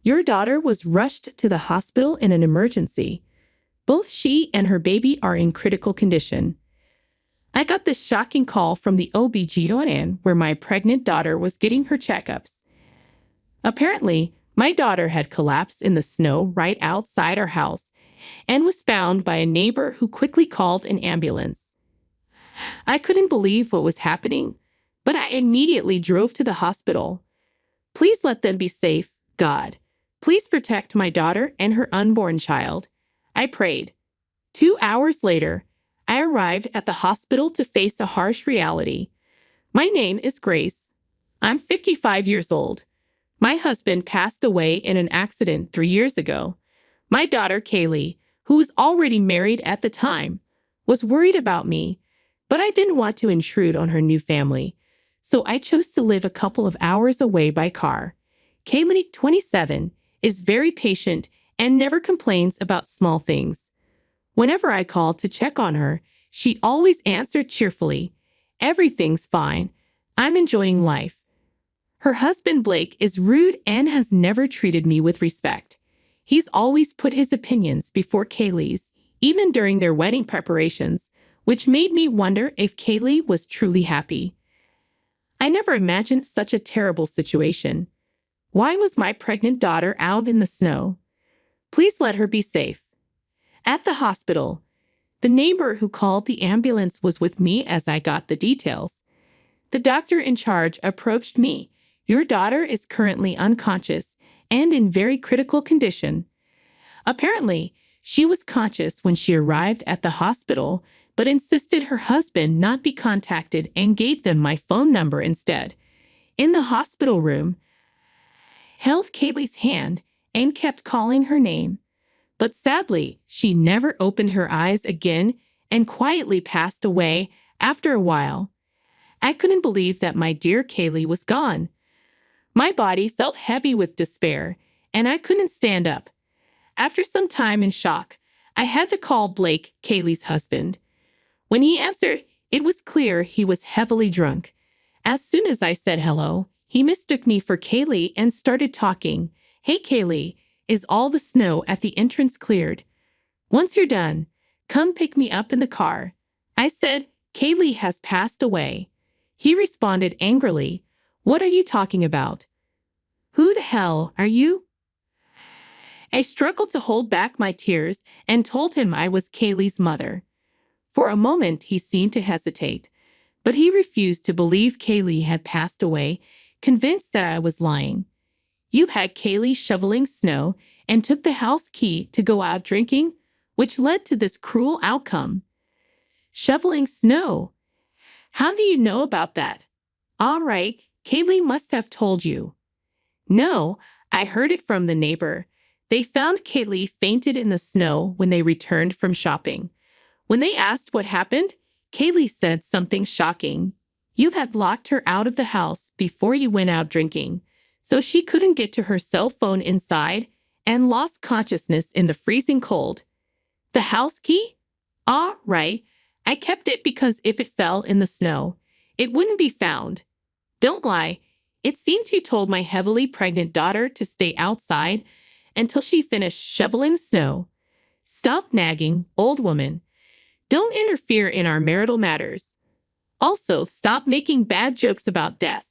Your daughter was rushed to the hospital in an emergency. Both she and her baby are in critical condition. I got this shocking call from the OB/GYN where my pregnant daughter was getting her checkups. Apparently, my daughter had collapsed in the snow right outside our house and was found by a neighbor who quickly called an ambulance. I couldn't believe what was happening, but I immediately drove to the hospital. Please let them be safe, God. Please protect my daughter and her unborn child. I prayed. 2 hours later, I arrived at the hospital to face a harsh reality. My name is Grace. I'm 55 years old. My husband passed away in an accident 3 years ago. My daughter, Kaylee, who was already married at the time, was worried about me, but I didn't want to intrude on her new family, so I chose to live a couple of hours away by car. Kaylee, 27, is very patient and never complains about small things. Whenever I called to check on her, she always answered cheerfully, "Everything's fine. I'm enjoying life." Her husband, Blake, is rude and has never treated me with respect. He's always put his opinions before Kaylee's, even during their wedding preparations, which made me wonder if Kaylee was truly happy. I never imagined such a terrible situation. Why was my pregnant daughter out in the snow? Please let her be safe. At the hospital, the neighbor who called the ambulance was with me as I got the details. The doctor in charge approached me. "Your daughter is currently unconscious and in very critical condition." Apparently, she was conscious when she arrived at the hospital, but insisted her husband not be contacted and gave them my phone number instead. In the hospital room, held Kaylee's hand and kept calling her name. But sadly, she never opened her eyes again and quietly passed away after a while. I couldn't believe that my dear Kaylee was gone. My body felt heavy with despair, and I couldn't stand up. After some time in shock, I had to call Blake, Kaylee's husband. When he answered, it was clear he was heavily drunk. As soon as I said hello, he mistook me for Kaylee and started talking. "Hey, Kaylee, is all the snow at the entrance cleared? Once you're done, come pick me up in the car." I said, "Kaylee has passed away." He responded angrily, "What are you talking about? Who the hell are you?" I struggled to hold back my tears and told him I was Kaylee's mother. For a moment, he seemed to hesitate, but he refused to believe Kaylee had passed away, convinced that I was lying. "You had Kaylee shoveling snow and took the house key to go out drinking, which led to this cruel outcome." Shoveling snow? How do you know about that? All right, Kaylee must have told you. No, I heard it from the neighbor. They found Kaylee fainted in the snow when they returned from shopping. When they asked what happened, Kaylee said something shocking. You had locked her out of the house before you went out drinking, so she couldn't get to her cell phone inside and lost consciousness in the freezing cold. The house key? Ah, right. I kept it because if it fell in the snow, it wouldn't be found. Don't lie. It seems you told my heavily pregnant daughter to stay outside until she finished shoveling snow. Stop nagging, old woman. Don't interfere in our marital matters. Also, stop making bad jokes about death.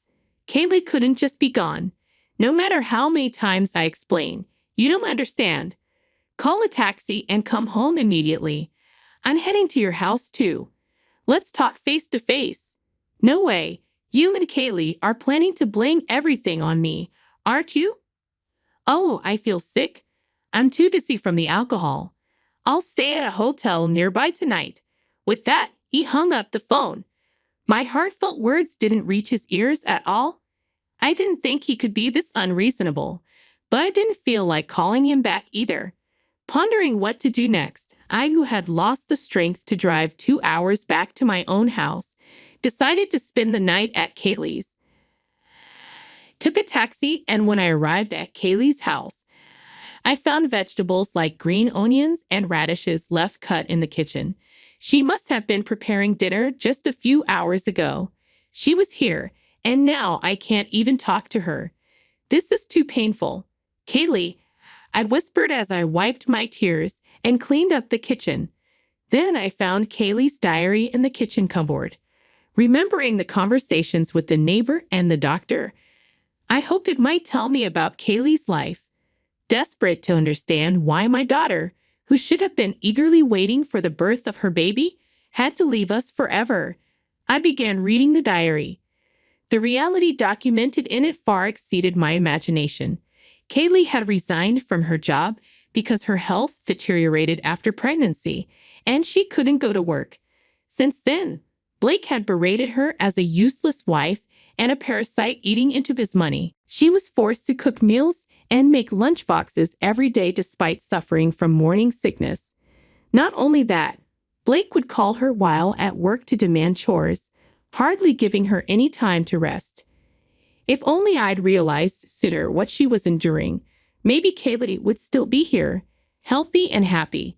Kaylee couldn't just be gone. No matter how many times I explain, you don't understand. Call a taxi and come home immediately. I'm heading to your house too. Let's talk face to face. No way. You and Kaylee are planning to blame everything on me, aren't you? Oh, I feel sick. I'm too dizzy from the alcohol. I'll stay at a hotel nearby tonight. With that, he hung up the phone. My heartfelt words didn't reach his ears at all. I didn't think he could be this unreasonable, but I didn't feel like calling him back either. Pondering what to do next, I, who had lost the strength to drive 2 hours back to my own house, decided to spend the night at Kaylee's. Took a taxi, and when I arrived at Kaylee's house, I found vegetables like green onions and radishes left cut in the kitchen. She must have been preparing dinner just a few hours ago. She was here, and now I can't even talk to her. This is too painful. Kaylee, I whispered as I wiped my tears and cleaned up the kitchen. Then I found Kaylee's diary in the kitchen cupboard. Remembering the conversations with the neighbor and the doctor, I hoped it might tell me about Kaylee's life. Desperate to understand why my daughter, who should have been eagerly waiting for the birth of her baby, had to leave us forever, I began reading the diary. The reality documented in it far exceeded my imagination. Kaylee had resigned from her job because her health deteriorated after pregnancy, and she couldn't go to work. Since then, Blake had berated her as a useless wife and a parasite eating into his money. She was forced to cook meals and make lunchboxes every day despite suffering from morning sickness. Not only that, Blake would call her while at work to demand chores, hardly giving her any time to rest. If only I'd realized sooner what she was enduring, maybe Kaylee would still be here, healthy and happy.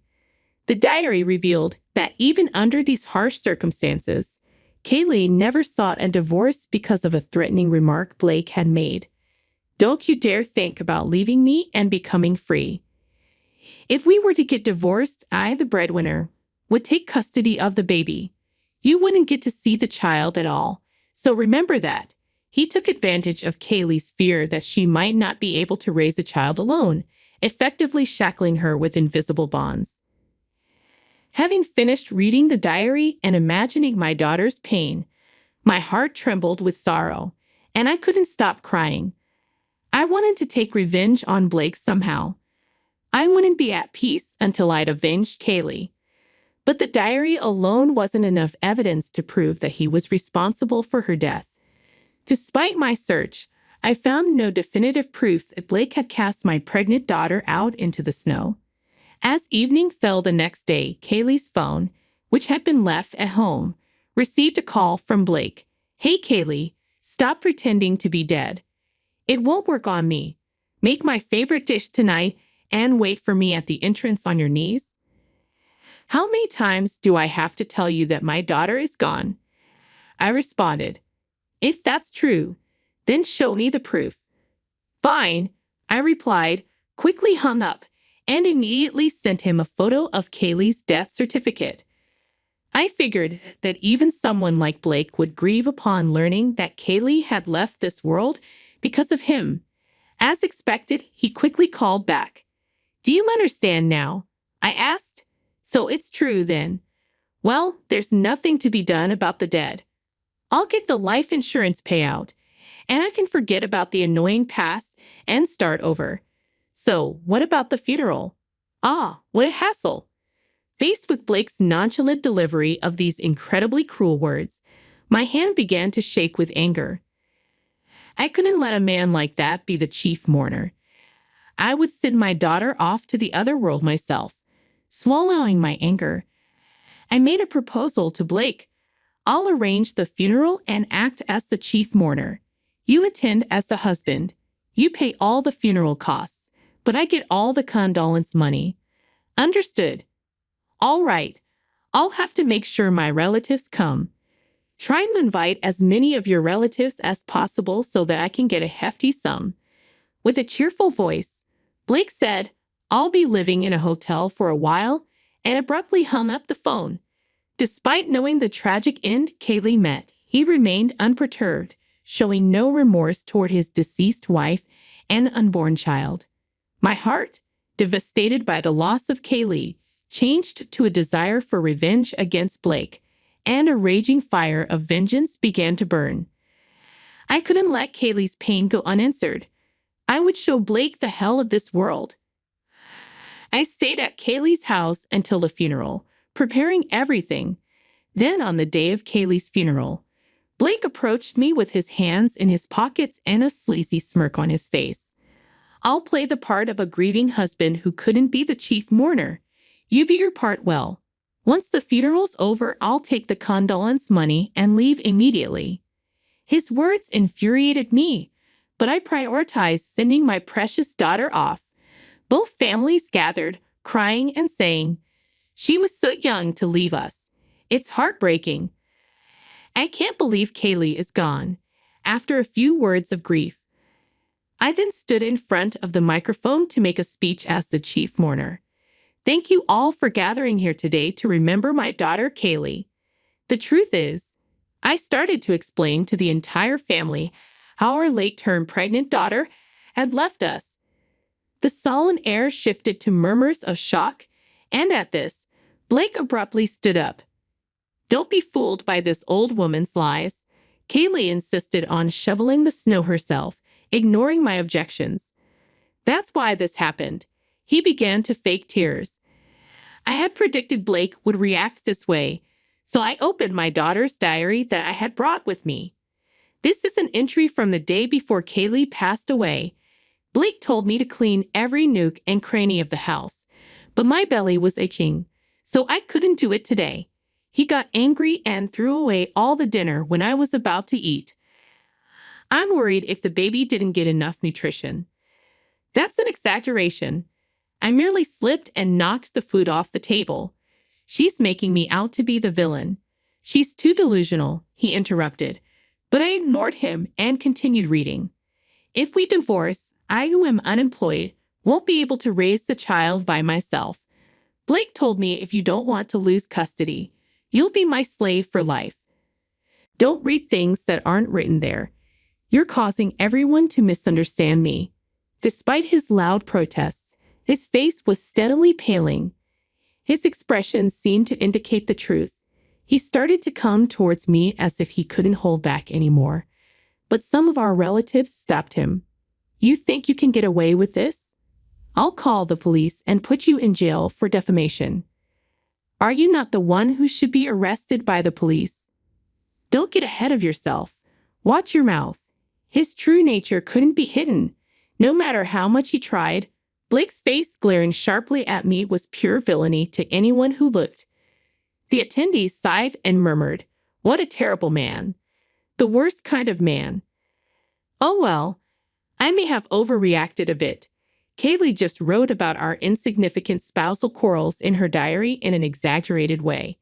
The diary revealed that even under these harsh circumstances, Kaylee never sought a divorce because of a threatening remark Blake had made. "Don't you dare think about leaving me and becoming free. If we were to get divorced, I, the breadwinner, would take custody of the baby. You wouldn't get to see the child at all. So remember that." He took advantage of Kaylee's fear that she might not be able to raise a child alone, effectively shackling her with invisible bonds. Having finished reading the diary and imagining my daughter's pain, my heart trembled with sorrow, and I couldn't stop crying. I wanted to take revenge on Blake somehow. I wouldn't be at peace until I'd avenged Kaylee. But the diary alone wasn't enough evidence to prove that he was responsible for her death. Despite my search, I found no definitive proof that Blake had cast my pregnant daughter out into the snow. As evening fell the next day, Kaylee's phone, which had been left at home, received a call from Blake. "Hey, Kaylee, stop pretending to be dead. It won't work on me. Make my favorite dish tonight and wait for me at the entrance on your knees." "How many times do I have to tell you that my daughter is gone?" I responded. "If that's true, then show me the proof." "Fine," I replied, quickly hung up, and immediately sent him a photo of Kaylee's death certificate. I figured that even someone like Blake would grieve upon learning that Kaylee had left this world because of him. As expected, he quickly called back. "Do you understand now?" I asked. "So it's true then. Well, there's nothing to be done about the dead. I'll get the life insurance payout, and I can forget about the annoying past and start over. So, what about the funeral?" "Ah, what a hassle." Faced with Blake's nonchalant delivery of these incredibly cruel words, my hand began to shake with anger. I couldn't let a man like that be the chief mourner. I would send my daughter off to the other world myself. Swallowing my anger, I made a proposal to Blake. "I'll arrange the funeral and act as the chief mourner. You attend as the husband. You pay all the funeral costs, but I get all the condolence money." "Understood." "All right. I'll have to make sure my relatives come. Try and invite as many of your relatives as possible so that I can get a hefty sum." With a cheerful voice, Blake said, "I'll be living in a hotel for a while," and abruptly hung up the phone. Despite knowing the tragic end Kaylee met, he remained unperturbed, showing no remorse toward his deceased wife and unborn child. My heart, devastated by the loss of Kaylee, changed to a desire for revenge against Blake, and a raging fire of vengeance began to burn. I couldn't let Kaylee's pain go unanswered. I would show Blake the hell of this world. I stayed at Kaylee's house until the funeral, preparing everything. Then on the day of Kaylee's funeral, Blake approached me with his hands in his pockets and a sleazy smirk on his face. "I'll play the part of a grieving husband who couldn't be the chief mourner. You be your part well. Once the funeral's over, I'll take the condolence money and leave immediately." His words infuriated me, but I prioritized sending my precious daughter off. Both families gathered, crying and saying, "She was so young to leave us. It's heartbreaking." I can't believe Kaylee is gone. After a few words of grief, I then stood in front of the microphone to make a speech as the chief mourner. Thank you all for gathering here today to remember my daughter, Kaylee. The truth is, I started to explain to the entire family how our late-term pregnant daughter had left us. The solemn air shifted to murmurs of shock, and at this, Blake abruptly stood up. Don't be fooled by this old woman's lies. Kaylee insisted on shoveling the snow herself, ignoring my objections. That's why this happened. He began to fake tears. I had predicted Blake would react this way, so I opened my daughter's diary that I had brought with me. This is an entry from the day before Kaylee passed away. Blake told me to clean every nook and cranny of the house, but my belly was aching, so I couldn't do it today. He got angry and threw away all the dinner when I was about to eat. I'm worried if the baby didn't get enough nutrition. That's an exaggeration. I merely slipped and knocked the food off the table. She's making me out to be the villain. She's too delusional, he interrupted, but I ignored him and continued reading. If we divorce, I, who am unemployed, won't be able to raise the child by myself. Blake told me if you don't want to lose custody, you'll be my slave for life. Don't read things that aren't written there. You're causing everyone to misunderstand me. Despite his loud protests, his face was steadily paling. His expression seemed to indicate the truth. He started to come towards me as if he couldn't hold back anymore. But some of our relatives stopped him. You think you can get away with this? I'll call the police and put you in jail for defamation. Are you not the one who should be arrested by the police? Don't get ahead of yourself. Watch your mouth. His true nature couldn't be hidden, no matter how much he tried. Blake's face glaring sharply at me was pure villainy to anyone who looked. The attendees sighed and murmured, "What a terrible man. The worst kind of man." Oh well, I may have overreacted a bit. Kaylee just wrote about our insignificant spousal quarrels in her diary in an exaggerated way.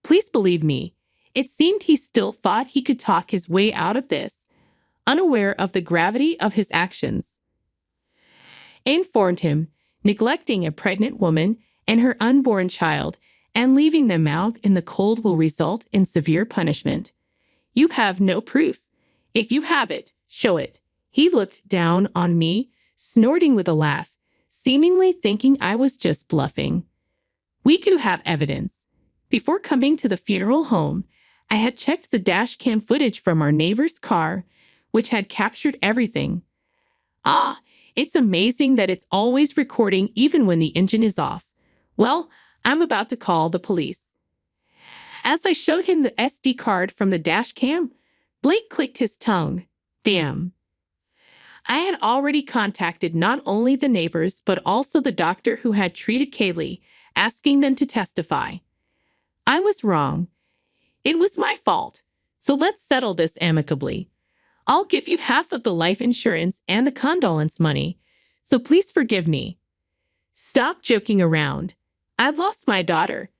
Please believe me, it seemed he still thought he could talk his way out of this, unaware of the gravity of his actions. I informed him, neglecting a pregnant woman and her unborn child and leaving them out in the cold will result in severe punishment. You have no proof. If you have it, show it. He looked down on me, snorting with a laugh, seemingly thinking I was just bluffing. We do have evidence. Before coming to the funeral home, I had checked the dash cam footage from our neighbor's car, which had captured everything. It's amazing that it's always recording even when the engine is off. Well, I'm about to call the police. As I showed him the SD card from the dash cam, Blake clicked his tongue. Damn. I had already contacted not only the neighbors but also the doctor who had treated Kaylee, asking them to testify. I was wrong. It was my fault. So let's settle this amicably. I'll give you half of the life insurance and the condolence money, so please forgive me. Stop joking around. I lost my daughter,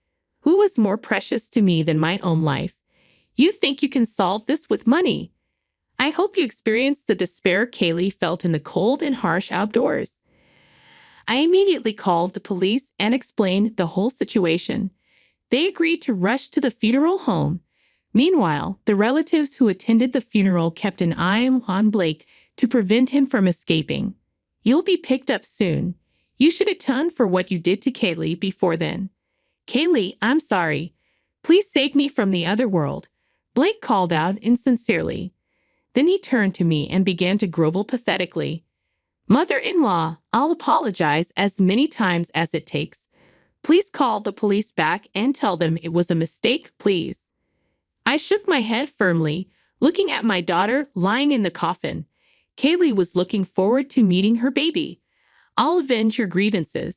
who was more precious to me than my own life. You think you can solve this with money? I hope you experienced the despair Kaylee felt in the cold and harsh outdoors. I immediately called the police and explained the whole situation. They agreed to rush to the funeral home. Meanwhile, the relatives who attended the funeral kept an eye on Blake to prevent him from escaping. You'll be picked up soon. You should atone for what you did to Kaylee before then. Kaylee, I'm sorry. Please save me from the other world. Blake called out insincerely. Then he turned to me and began to grovel pathetically. Mother-in-law, I'll apologize as many times as it takes. Please call the police back and tell them it was a mistake, please. I shook my head firmly, looking at my daughter lying in the coffin. Kaylee was looking forward to meeting her baby. I'll avenge your grievances.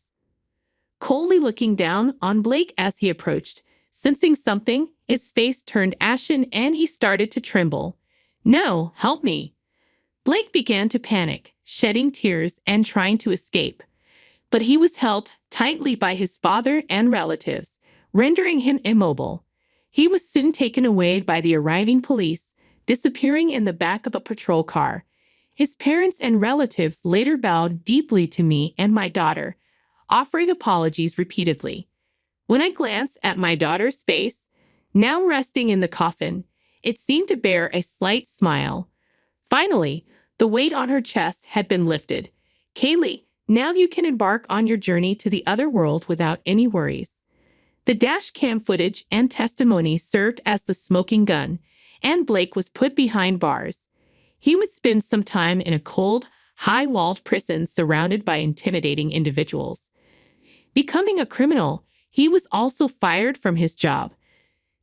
Coldly looking down on Blake as he approached, sensing something, his face turned ashen and he started to tremble. No, help me. Blake began to panic, shedding tears and trying to escape. But he was held tightly by his father and relatives, rendering him immobile. He was soon taken away by the arriving police, disappearing in the back of a patrol car. His parents and relatives later bowed deeply to me and my daughter, offering apologies repeatedly. When I glanced at my daughter's face, now resting in the coffin, it seemed to bear a slight smile. Finally, the weight on her chest had been lifted. Kaylee, now you can embark on your journey to the other world without any worries. The dash cam footage and testimony served as the smoking gun, and Blake was put behind bars. He would spend some time in a cold, high-walled prison surrounded by intimidating individuals. Becoming a criminal, he was also fired from his job.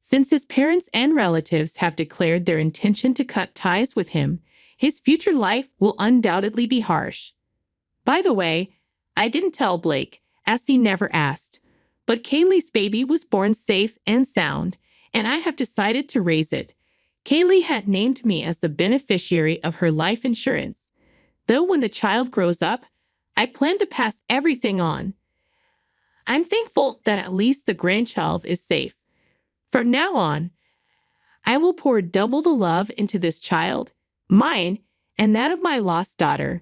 Since his parents and relatives have declared their intention to cut ties with him, his future life will undoubtedly be harsh. By the way, I didn't tell Blake, as he never asked, but Kaylee's baby was born safe and sound, and I have decided to raise it. Kaylee had named me as the beneficiary of her life insurance. Though when the child grows up, I plan to pass everything on. I'm thankful that at least the grandchild is safe. From now on, I will pour double the love into this child, mine, and that of my lost daughter.